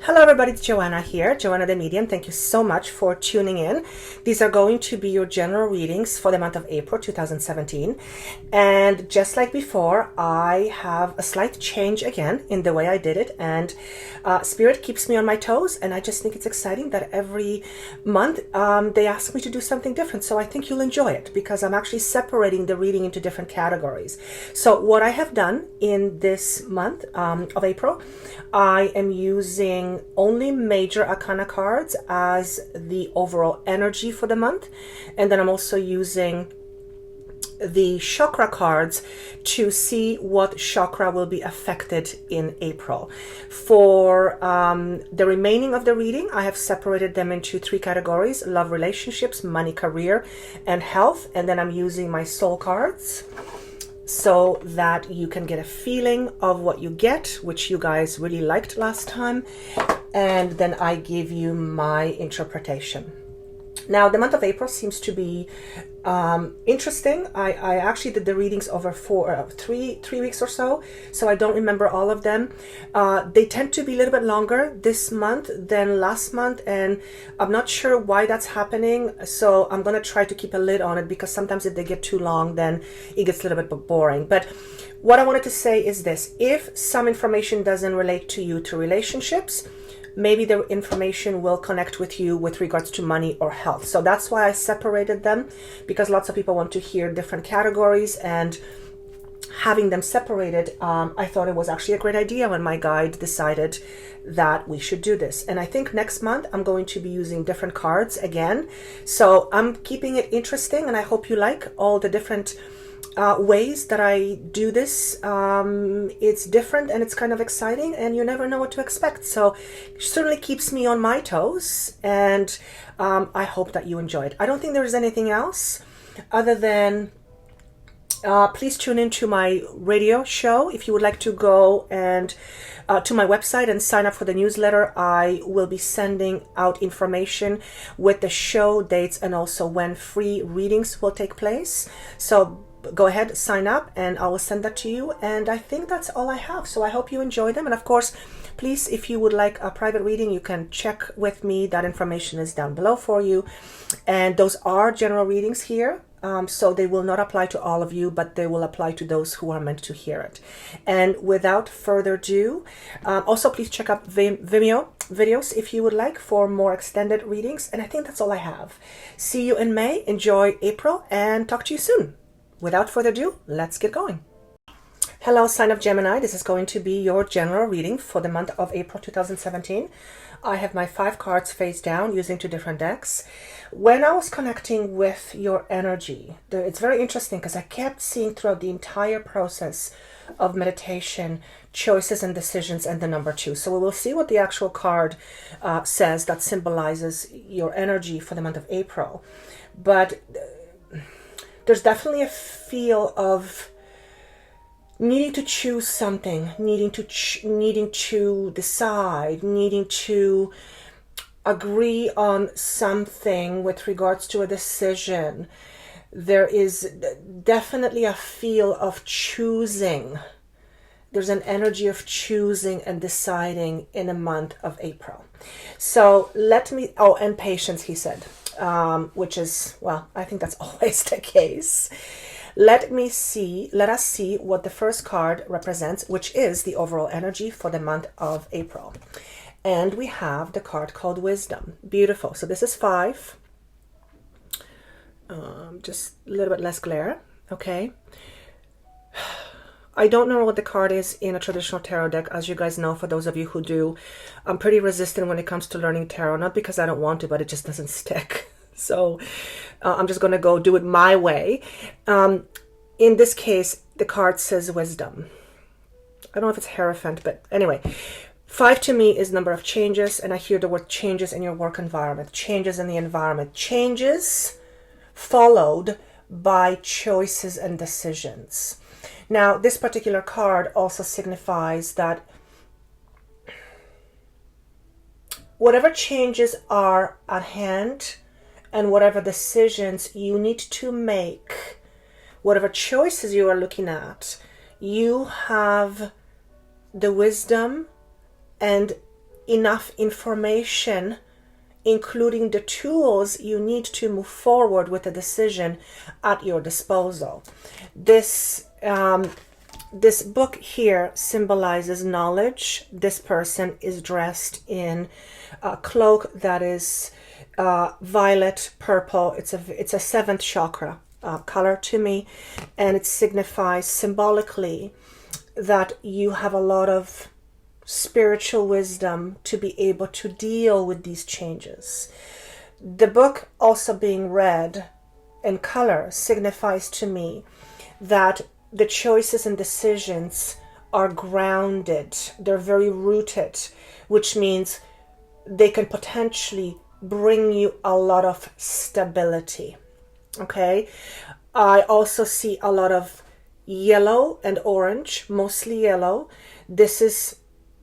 Hello everybody, it's Joanna here, Joanna the Medium. Thank you so much for tuning in. These are going to be your general readings for the month of April 2017. And just like before, I have a slight change again in the way I did it. And Spirit keeps me on my toes. And I just think it's exciting that every month they ask me to do something different. So I think you'll enjoy it because I'm actually separating the reading into different categories. So what I have done in this month of April, I am using only major arcana cards as the overall energy for the month, and then I'm also using the chakra cards to see what chakra will be affected in April. For the remaining of the reading, I have separated them into three categories: love, relationships, money, career, and health. And then I'm using my soul cards so that you can get a feeling of what you get, which you guys really liked last time. And then I give you my interpretation. Now, the month of April seems to be interesting. I actually did the readings over three weeks or so I don't remember all of them. They tend to be a little bit longer this month than last month, and I'm not sure why that's happening. So I'm going to try to keep a lid on it, because sometimes if they get too long, then it gets a little bit boring. But what I wanted to say is this: if some information doesn't relate to you to relationships, maybe the information will connect with you with regards to money or health. So that's why I separated them, because lots of people want to hear different categories, and having them separated, I thought it was actually a great idea when my guide decided that we should do this. And I think next month I'm going to be using different cards again. So I'm keeping it interesting, and I hope you like all the different ways that I do this. It's different and it's kind of exciting, and you never know what to expect. So it certainly keeps me on my toes, and I hope that you enjoy it. I don't think there's anything else other than please tune into my radio show. If you would like to go and to my website and sign up for the newsletter, I will be sending out information with the show dates and also when free readings will take place. So go ahead, sign up, and I will send that to you. And I think that's all I have. So I hope you enjoy them. And of course, please, if you would like a private reading, you can check with me. That information is down below for you. And those are general readings here. So they will not apply to all of you, but they will apply to those who are meant to hear it. And without further ado, also please check out Vimeo videos if you would like for more extended readings. And I think that's all I have. See you in May. Enjoy April, and talk to you soon. Without further ado, let's get going. Hello, sign of Gemini. This is going to be your general reading for the month of April 2017. I have my 5 cards face down using 2 different decks. When I was connecting with your energy, it's very interesting because I kept seeing throughout the entire process of meditation choices and decisions and the number 2. So we will see what the actual card says that symbolizes your energy for the month of April. But there's definitely a feel of needing to choose something, needing to decide, needing to agree on something with regards to a decision. There is definitely a feel of choosing. There's an energy of choosing and deciding in the month of April. So and patience, he said. Which is, well, I think that's always the case. Let us see what the first card represents, which is the overall energy for the month of April. And we have the card called Wisdom. Beautiful. So this is 5. Just a little bit less glare. Okay. I don't know what the card is in a traditional tarot deck. As you guys know, for those of you who do, I'm pretty resistant when it comes to learning tarot. Not because I don't want to, but it just doesn't stick. So I'm just going to go do it my way. In this case, the card says Wisdom. I don't know if it's Hierophant, but anyway. 5 to me is number of changes, and I hear the word changes in your work environment, changes in the environment, changes followed by choices and decisions. Now, this particular card also signifies that whatever changes are at hand and whatever decisions you need to make, whatever choices you are looking at, you have the wisdom and enough information, including the tools you need to move forward with a decision at your disposal. This book here symbolizes knowledge. This person is dressed in a cloak that is violet purple. It's a seventh chakra color to me, and it signifies symbolically that you have a lot of spiritual wisdom to be able to deal with these changes. The book also being red in color signifies to me that the choices and decisions are grounded. They're very rooted, which means they can potentially bring you a lot of stability. Okay? I also see a lot of yellow and orange, mostly yellow. This is,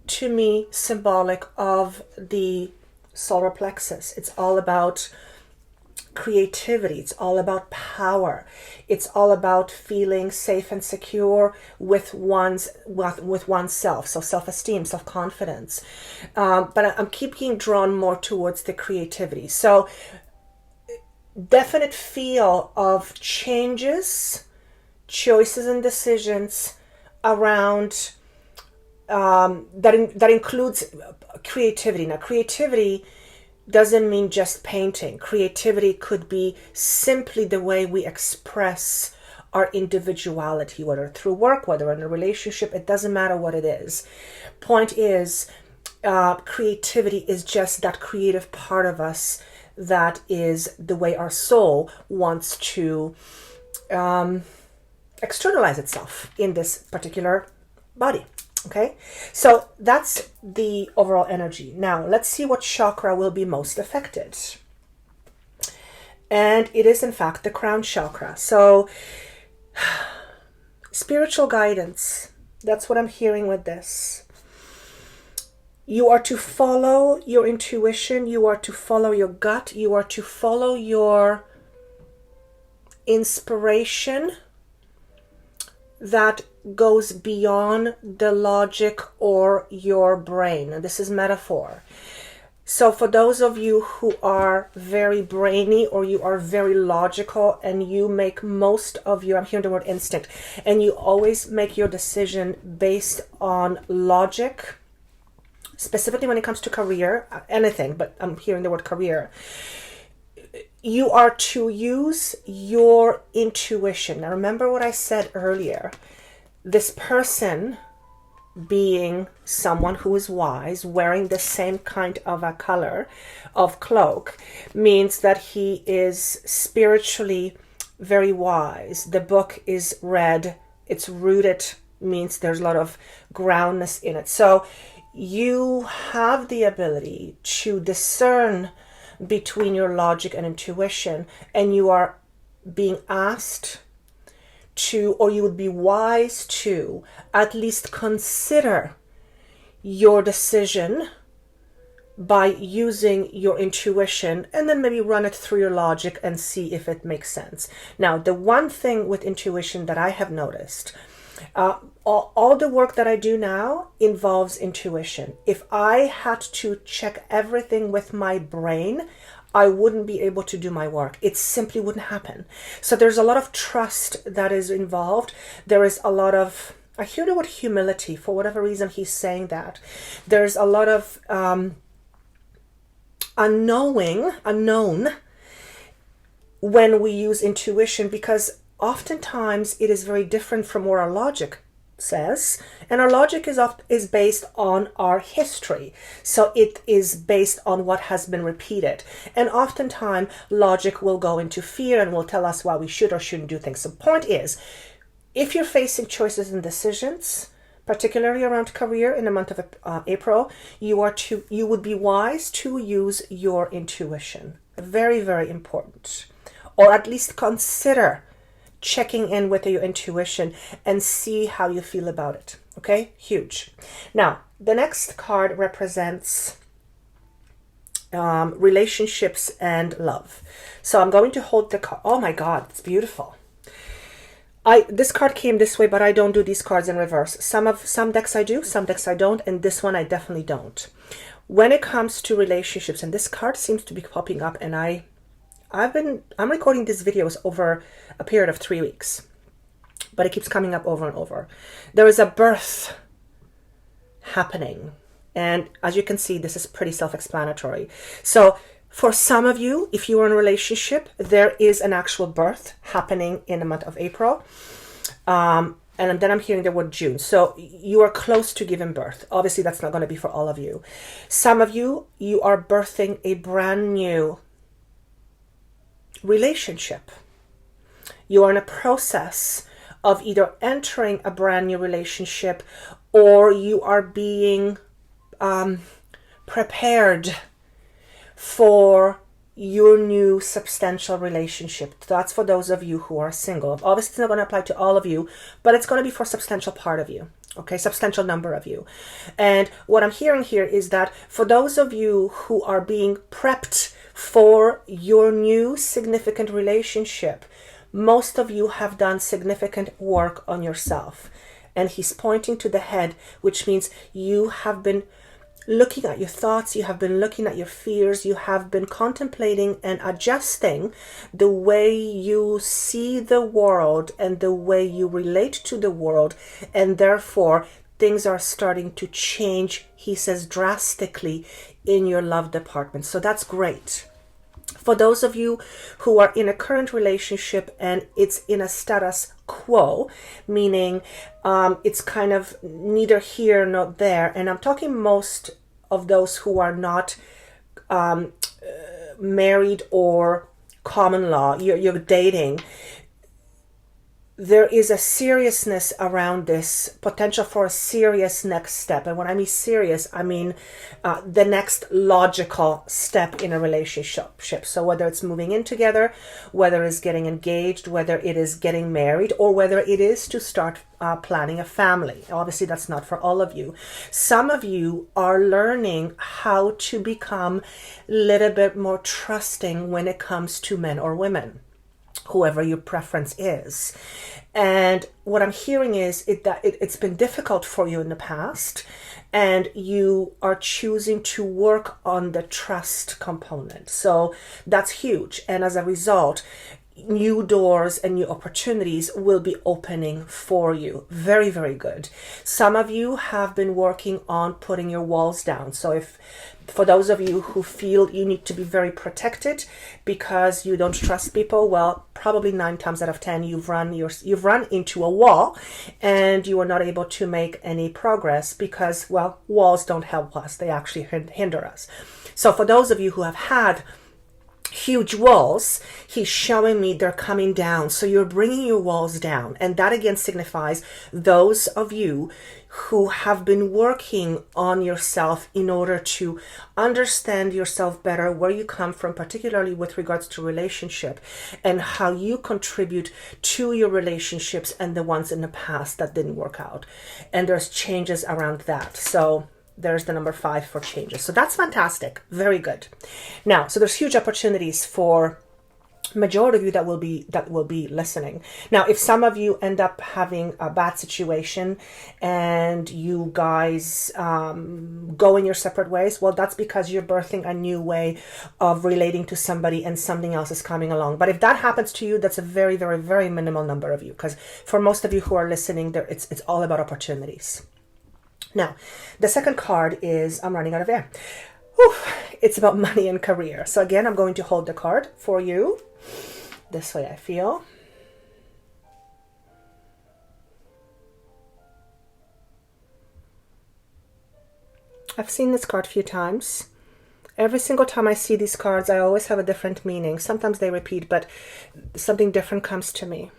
to me, symbolic of the solar plexus. It's all about creativity. It's all about power. It's all about feeling safe and secure with oneself. So self-esteem, self-confidence. But I'm keeping drawn more towards the creativity. So definite feel of changes, choices and decisions around that includes creativity. Now, creativity doesn't mean just painting. Creativity could be simply the way we express our individuality, whether through work, whether in a relationship. It doesn't matter what it is. Point is, creativity is just that creative part of us that is the way our soul wants to externalize itself in this particular body. Okay, so that's the overall energy. Now, let's see what chakra will be most affected. And it is, in fact, the crown chakra. So, spiritual guidance. That's what I'm hearing with this. You are to follow your intuition. You are to follow your gut. You are to follow your inspiration that goes beyond the logic or your brain. And this is metaphor. So for those of you who are very brainy or you are very logical and you make most of your, I'm hearing the word instinct, and you always make your decision based on logic, specifically when it comes to career, anything, but I'm hearing the word career. You are to use your intuition. Now, remember what I said earlier. This person, being someone who is wise, wearing the same kind of a color of cloak, means that he is spiritually very wise. The book is red. It's rooted, means there's a lot of groundness in it. So you have the ability to discern between your logic and intuition, and you are being asked to, or you would be wise to, at least consider your decision by using your intuition, and then maybe run it through your logic and see if it makes sense. Now, the one thing with intuition that I have noticed, all the work that I do now involves intuition. If I had to check everything with my brain, I wouldn't be able to do my work. It simply wouldn't happen. So there's a lot of trust that is involved. There is a lot of, I hear the word humility, for whatever reason he's saying that. There's a lot of unknown when we use intuition, because oftentimes it is very different from what our logic says, and our logic is based on our history, so it is based on what has been repeated, and oftentimes logic will go into fear and will tell us why we should or shouldn't do things. So point is, if you're facing choices and decisions, particularly around career in the month of April, you would be wise to use your intuition. Very, very important. Or at least consider checking in with your intuition and see how you feel about it. Okay, huge. Now, the next card represents relationships and love. So I'm going to hold the card. Oh my God, it's beautiful. This card came this way, but I don't do these cards in reverse. Some decks I do, some decks I don't, and this one I definitely don't. When it comes to relationships, and this card seems to be popping up, and I'm recording these videos over a period of 3 weeks, but it keeps coming up over and over. There is a birth happening. And as you can see, this is pretty self-explanatory. So for some of you, if you are in a relationship, there is an actual birth happening in the month of April. And then I'm hearing the word June. So you are close to giving birth. Obviously, that's not going to be for all of you. Some of you, you are birthing a brand new relationship. You are in a process of either entering a brand new relationship, or you are being prepared for your new substantial relationship. That's for those of you who are single. Obviously, it's not going to apply to all of you, but it's going to be for a substantial part of you. Okay, substantial number of you. And what I'm hearing here is that for those of you who are being prepped for your new significant relationship, most of you have done significant work on yourself. And he's pointing to the head, which means you have been looking at your thoughts, you have been looking at your fears, you have been contemplating and adjusting the way you see the world and the way you relate to the world, and therefore things are starting to change, he says, drastically in your love department. So that's great. For those of you who are in a current relationship and it's in a status quo, meaning it's kind of neither here nor there, and I'm talking most of those who are not married or common law, you're dating, there is a seriousness around this, potential for a serious next step. And when I mean serious, I mean the next logical step in a relationship. So whether it's moving in together, whether it's getting engaged, whether it is getting married, or whether it is to start planning a family. Obviously, that's not for all of you. Some of you are learning how to become a little bit more trusting when it comes to men or women, whoever your preference is. And what I'm hearing is that it's been difficult for you in the past, and you are choosing to work on the trust component. So that's huge. And as a result, new doors and new opportunities will be opening for you. Very, very good. Some of you have been working on putting your walls down. So for those of you who feel you need to be very protected because you don't trust people, well, probably 9 times out of 10 you've run into a wall and you are not able to make any progress because, well, walls don't help us. They actually hinder us. So for those of you who have had huge walls, he's showing me they're coming down. So you're bringing your walls down. And that again signifies those of you who have been working on yourself in order to understand yourself better, where you come from, particularly with regards to relationship, and how you contribute to your relationships and the ones in the past that didn't work out. And there's changes around that. So there's the number 5 for changes. So that's fantastic. Very good. Now, so there's huge opportunities for majority of you that will be listening. Now, if some of you end up having a bad situation and you guys go in your separate ways, well, that's because you're birthing a new way of relating to somebody and something else is coming along. But if that happens to you, that's a very, very, very minimal number of you, because for most of you who are listening, it's all about opportunities. Now, the second card is, I'm running out of air. Whew, it's about money and career. So again, I'm going to hold the card for you. This way I feel. I've seen this card a few times. Every single time I see these cards, I always have a different meaning. Sometimes they repeat, but something different comes to me.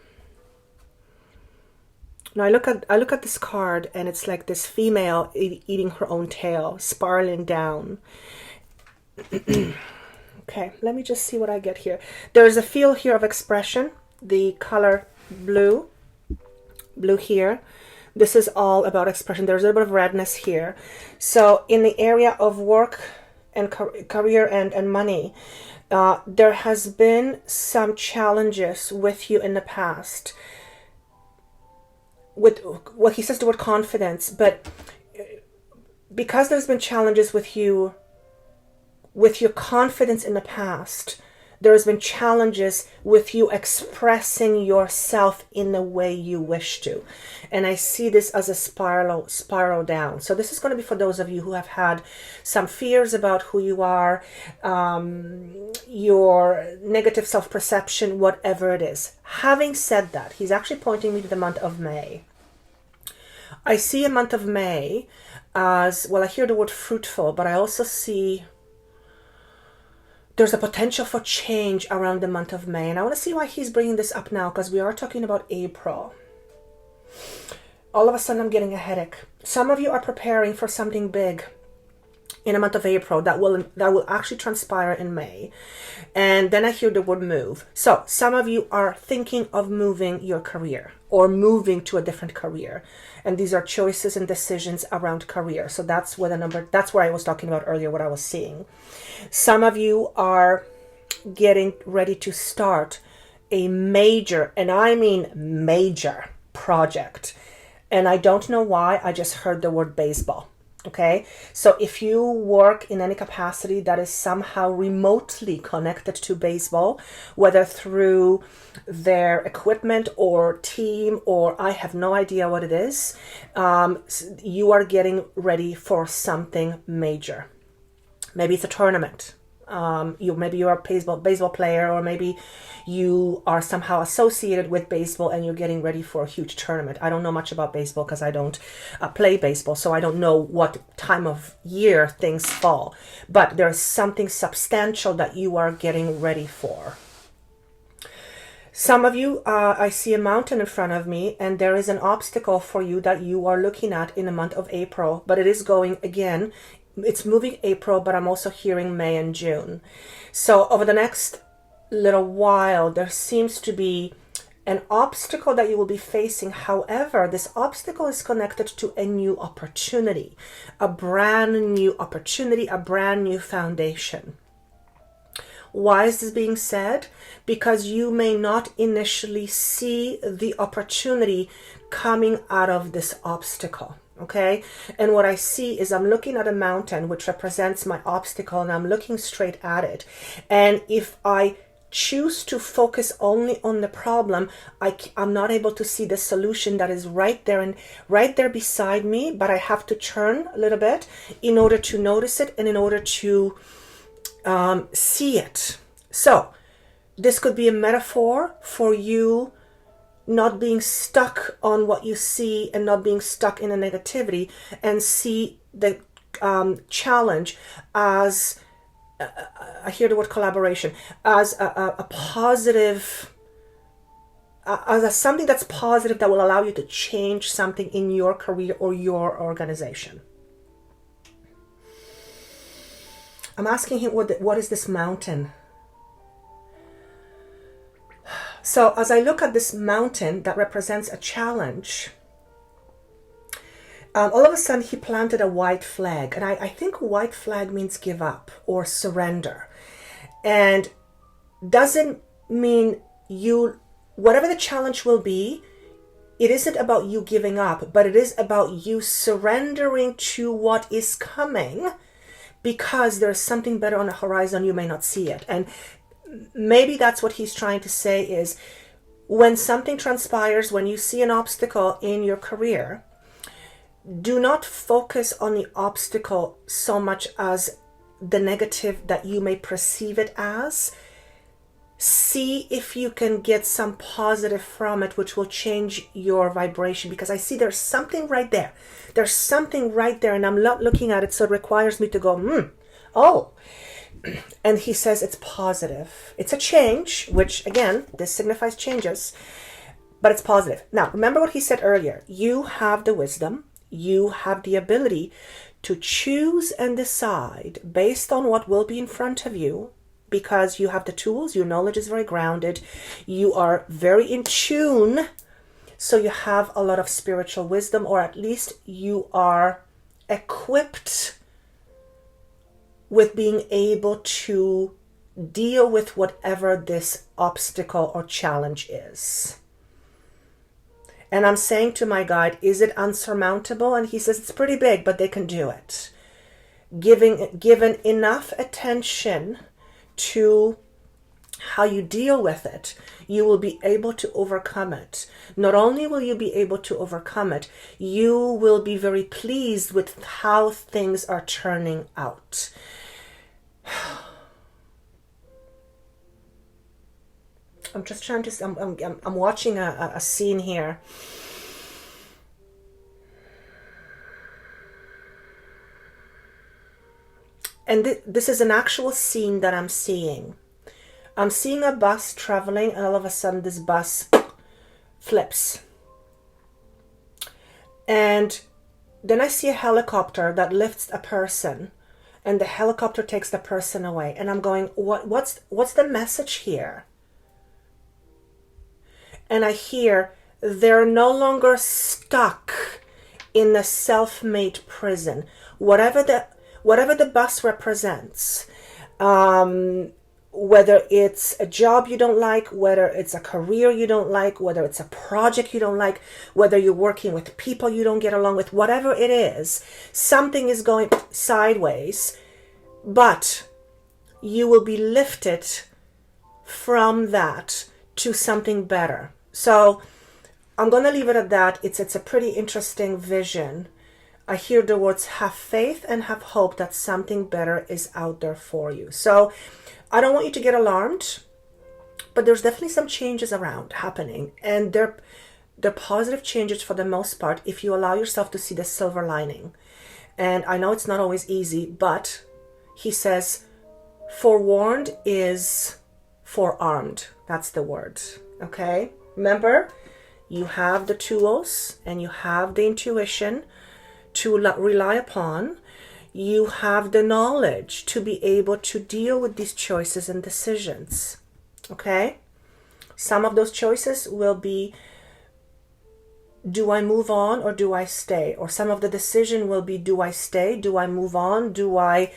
Now I look at this card and it's like this female eating her own tail, spiraling down. Okay, let me just see what I get here. There's a feel here of expression. The color blue here. This is all about expression. There's a little bit of redness here. So in the area of work and career and money, there has been some challenges with you in the past. With what he says the word confidence, but because there's been challenges with you, with your confidence in the past, there's been challenges with you expressing yourself in the way you wish to. And I see this as a spiral down. So this is going to be for those of you who have had some fears about who you are, your negative self-perception, whatever it is. Having said that, he's actually pointing me to the month of May. I see a month of May as, well, I hear the word fruitful, but I also see there's a potential for change around the month of May. And I want to see why he's bringing this up now, because we are talking about April. All of a sudden, I'm getting a headache. Some of you are preparing for something big in the month of April that will actually transpire in May. And then I hear the word move. So some of you are thinking of moving your career or moving to a different career. And these are choices and decisions around career. So that's where that's where I was talking about earlier, what I was seeing. Some of you are getting ready to start a major, and I mean major, project. And I don't know why, I just heard the word baseball. Okay, so if you work in any capacity that is somehow remotely connected to baseball, whether through their equipment or team, or I have no idea what it is, you are getting ready for something major. Maybe it's a tournament. Maybe you're a baseball player, or maybe you are somehow associated with baseball and you're getting ready for a huge tournament. I don't know much about baseball because I don't play baseball, so I don't know what time of year things fall. But there's something substantial that you are getting ready for. Some of you, I see a mountain in front of me, and there is an obstacle for you that you are looking at in the month of April, but it is going again. It's moving April, but I'm also hearing May and June. So over the next little while, there seems to be an obstacle that you will be facing. However, this obstacle is connected to a new opportunity, a brand new opportunity, a brand new foundation. Why is this being said? Because you may not initially see the opportunity coming out of this obstacle. Okay, and what I see is I'm looking at a mountain which represents my obstacle, and I'm looking straight at it. And if I choose to focus only on the problem, I'm not able to see the solution that is right there and right there beside me, but I have to turn a little bit in order to notice it and in order to see it. So this could be a metaphor for you not being stuck on what you see and not being stuck in a negativity, and see the challenge as, I hear the word collaboration, as a positive, as something that's positive that will allow you to change something in your career or your organization. I'm asking him, what is this mountain? So as I look at this mountain that represents a challenge, all of a sudden he planted a white flag. And I think white flag means give up or surrender. And doesn't mean whatever the challenge will be, it isn't about you giving up, but it is about you surrendering to what is coming, because there's something better on the horizon. You may not see it. And maybe that's what he's trying to say is, when something transpires, when you see an obstacle in your career, do not focus on the obstacle so much as the negative that you may perceive it as. See if you can get some positive from it, which will change your vibration, because I see there's something right there. There's something right there, and I'm not looking at it, so it requires me to go, oh. And he says it's positive. It's a change, which again, this signifies changes, but it's positive. Now, remember what he said earlier. You have the wisdom. You have the ability to choose and decide based on what will be in front of you, because you have the tools. Your knowledge is very grounded. You are very in tune. So you have a lot of spiritual wisdom, or at least you are equipped with being able to deal with whatever this obstacle or challenge is. And I'm saying to my guide, is it unsurmountable? And he says, it's pretty big, but they can do it. Given enough attention to how you deal with it, you will be able to overcome it. Not only will you be able to overcome it, you will be very pleased with how things are turning out. I'm just trying to, I'm watching a scene here. And this is an actual scene that I'm seeing. I'm seeing a bus traveling, and all of a sudden this bus flips. And then I see a helicopter that lifts a person, and the helicopter takes the person away. And I'm going, what's the message here? And I hear they're no longer stuck in a self-made prison. Whatever the bus represents, whether it's a job you don't like, whether it's a career you don't like, whether it's a project you don't like, whether you're working with people you don't get along with, whatever it is, something is going sideways, but you will be lifted from that to something better. So I'm going to leave it at that. It's a pretty interesting vision. I hear the words have faith and have hope that something better is out there for you. So I don't want you to get alarmed, but there's definitely some changes around happening, and they're positive changes for the most part if you allow yourself to see the silver lining. And I know it's not always easy, but he says forewarned is forearmed. That's the word. Okay? Remember, you have the tools and you have the intuition to rely upon. You have the knowledge to be able to deal with these choices and decisions. Okay? Some of those choices will be, do I move on or do I stay? Or some of the decision will be, do I stay? Do I move on? Do I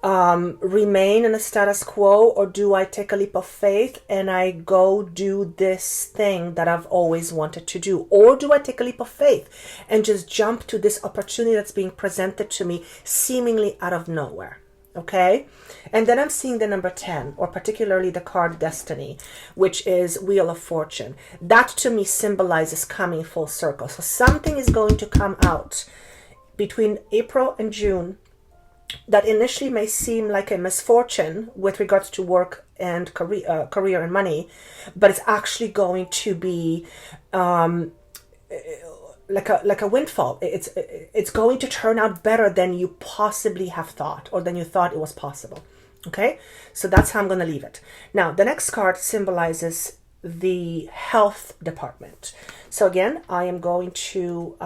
remain in the status quo, or do I take a leap of faith and I go do this thing that I've always wanted to do? Or do I take a leap of faith and just jump to this opportunity that's being presented to me seemingly out of nowhere? Okay? And then I'm seeing the number 10, or particularly the card Destiny, which is Wheel of Fortune. That to me symbolizes coming full circle. So something is going to come out between April and June that initially may seem like a misfortune with regards to work and career and money, but it's actually going to be like a windfall. It's going to turn out better than you possibly have thought, or than you thought it was possible. Okay, so that's how I'm going to leave it. Now, the next card symbolizes the health department. So again, I am going to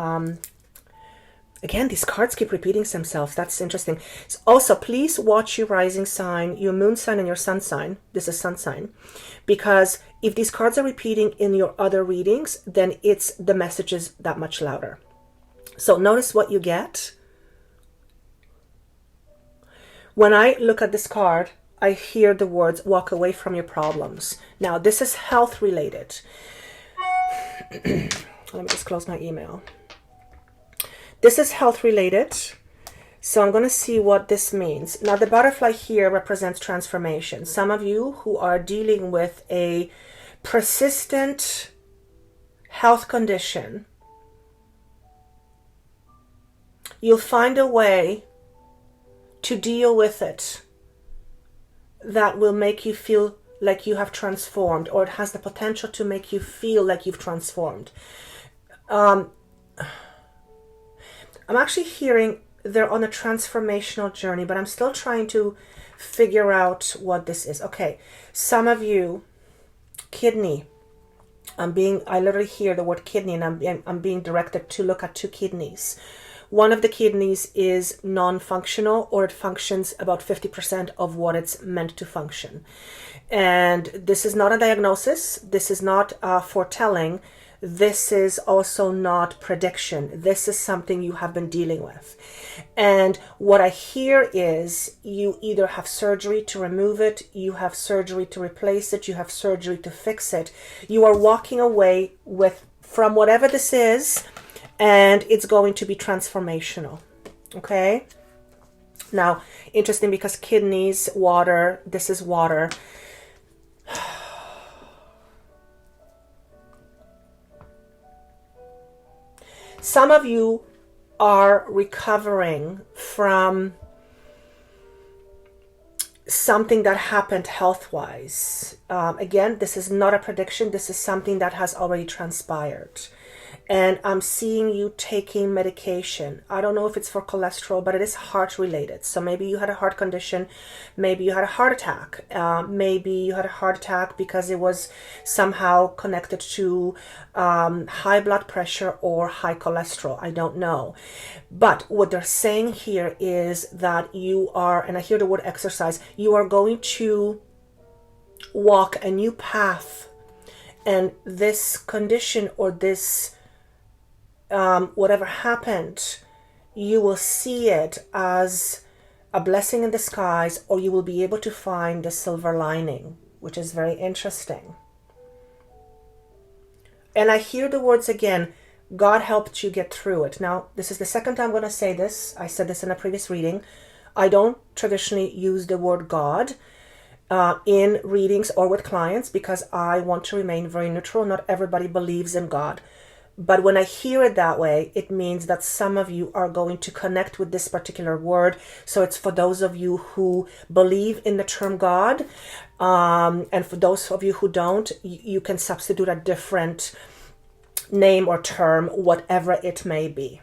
again, these cards keep repeating themselves. That's interesting. So also, please watch your rising sign, your moon sign, and your sun sign. This is sun sign. Because if these cards are repeating in your other readings, then it's the messages that much louder. So notice what you get. When I look at this card, I hear the words, walk away from your problems. Now, this is health related. Let me just close my email. This is health related, so I'm going to see what this means. Now, the butterfly here represents transformation. Some of you who are dealing with a persistent health condition, you'll find a way to deal with it that will make you feel like you have transformed, or it has the potential to make you feel like you've transformed. I'm actually hearing they're on a transformational journey, but I'm still trying to figure out what this is. Okay, some of you, kidney. I literally hear the word kidney, and I'm being directed to look at 2 kidneys. One of the kidneys is non-functional, or it functions about 50% of what it's meant to function. And this is not a diagnosis. This is not foretelling. This is also not prediction. This is something you have been dealing with. And what I hear is you either have surgery to remove it, you have surgery to replace it, you have surgery to fix it. You are walking away from whatever this is, and it's going to be transformational. Okay? Now, interesting because kidneys, water, this is water. Some of you are recovering from something that happened health-wise. Again, this is not a prediction. This is something that has already transpired. And I'm seeing you taking medication. I don't know if it's for cholesterol, but it is heart related. So maybe you had a heart condition. Maybe you had a heart attack. Maybe you had a heart attack because it was somehow connected to high blood pressure or high cholesterol. I don't know. But what they're saying here is that you are, and I hear the word exercise, you are going to walk a new path. And this condition or this whatever happened, you will see it as a blessing in disguise, or you will be able to find the silver lining, which is very interesting. And I hear the words again, God helped you get through it. Now, this is the second time I'm going to say this. I said this in a previous reading. I don't traditionally use the word God in readings or with clients because I want to remain very neutral. Not everybody believes in God. But when I hear it that way, it means that some of you are going to connect with this particular word. So it's for those of you who believe in the term God. And for those of you who don't, you can substitute a different name or term, whatever it may be.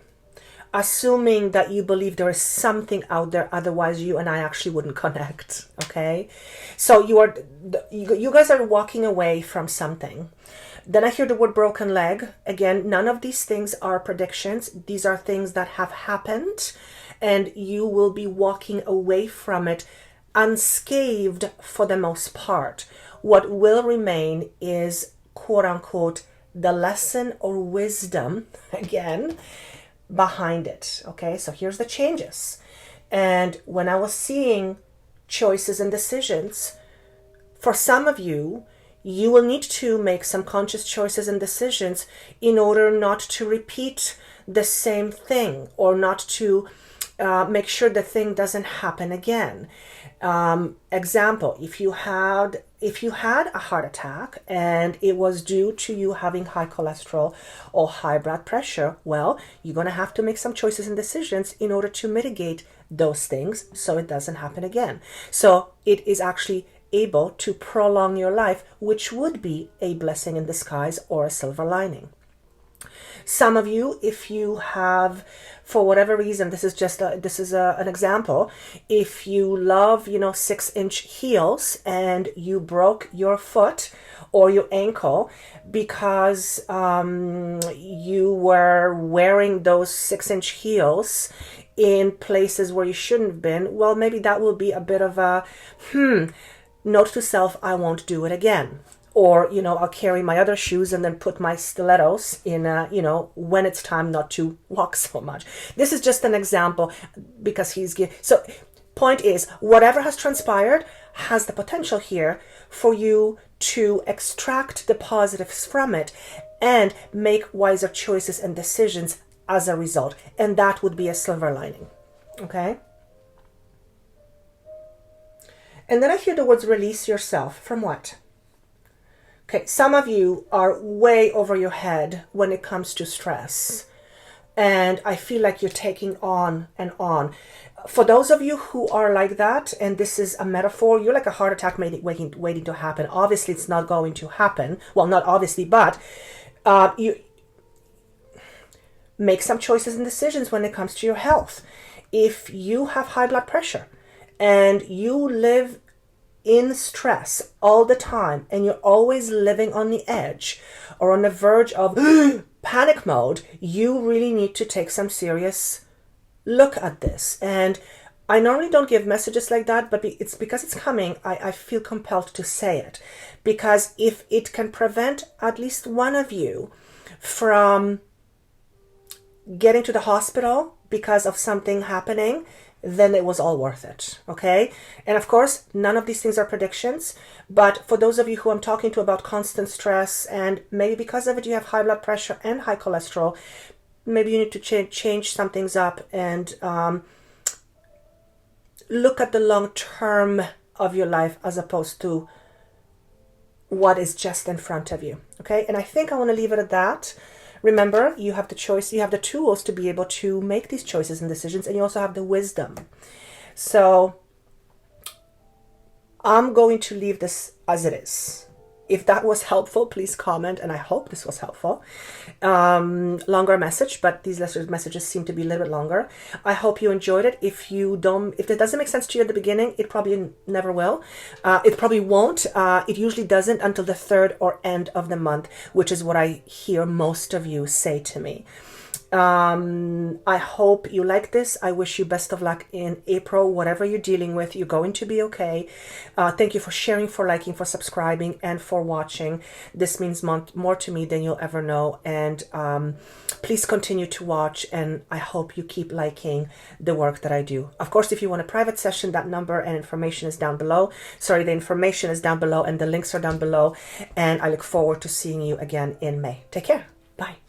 Assuming that you believe there is something out there, otherwise you and I actually wouldn't connect, okay? So you guys are walking away from something. Then I hear the word broken leg. Again, none of these things are predictions. These are things that have happened, and you will be walking away from it unscathed for the most part. What will remain is, quote unquote, the lesson or wisdom, again, behind it. Okay, so here's the changes. And when I was seeing choices and decisions, for some of you, you will need to make some conscious choices and decisions in order not to repeat the same thing, or not to make sure the thing doesn't happen again. Example, if you had a heart attack and it was due to you having high cholesterol or high blood pressure, well, you're going to have to make some choices and decisions in order to mitigate those things so it doesn't happen again. So it is actually able to prolong your life, which would be a blessing in disguise or a silver lining. Some of you, if you have, for whatever reason, this is an example. If you love, 6-inch heels and you broke your foot or your ankle because you were wearing those 6-inch heels in places where you shouldn't have been, well, maybe that will be a bit of a, note to self, I won't do it again. Or, I'll carry my other shoes and then put my stilettos in, when it's time not to walk so much. This is just an example because so point is, whatever has transpired has the potential here for you to extract the positives from it and make wiser choices and decisions as a result. And that would be a silver lining. Okay? And then I hear the words release yourself. From what? Okay, some of you are way over your head when it comes to stress. And I feel like you're taking on and on. For those of you who are like that, and this is a metaphor, you're like a heart attack waiting to happen. Obviously, it's not going to happen. Well, not obviously, but you make some choices and decisions when it comes to your health. If you have high blood pressure, and you live in stress all the time, and you're always living on the edge or on the verge of panic mode, you really need to take some serious look at this. And I normally don't give messages like that, but it's because it's coming, I feel compelled to say it. Because if it can prevent at least one of you from getting to the hospital because of something happening, then it was all worth it. Okay. And of course, none of these things are predictions, but for those of you who I'm talking to about constant stress, and maybe because of it you have high blood pressure and high cholesterol, maybe you need to change some things up and look at the long term of your life as opposed to what is just in front of you. Okay. And I think I want to leave it at that. Remember, you have the choice, you have the tools to be able to make these choices and decisions, and you also have the wisdom. So I'm going to leave this as it is. If that was helpful, please comment, and I hope this was helpful. Longer message, but these messages seem to be a little bit longer. I hope you enjoyed it. If it doesn't make sense to you at the beginning, it probably never will. It probably won't. It usually doesn't until the third or end of the month, which is what I hear most of you say to me. I hope you like this. I wish you best of luck in April. Whatever you're dealing with, you're going to be okay. Thank you for sharing, for liking, for subscribing, and for watching. This means more to me than you'll ever know. And please continue to watch, and I hope you keep liking the work that I do. Of course, if you want a private session, that number and information is down below. The information is down below and the links are down below. And I look forward to seeing you again in May. Take care. Bye.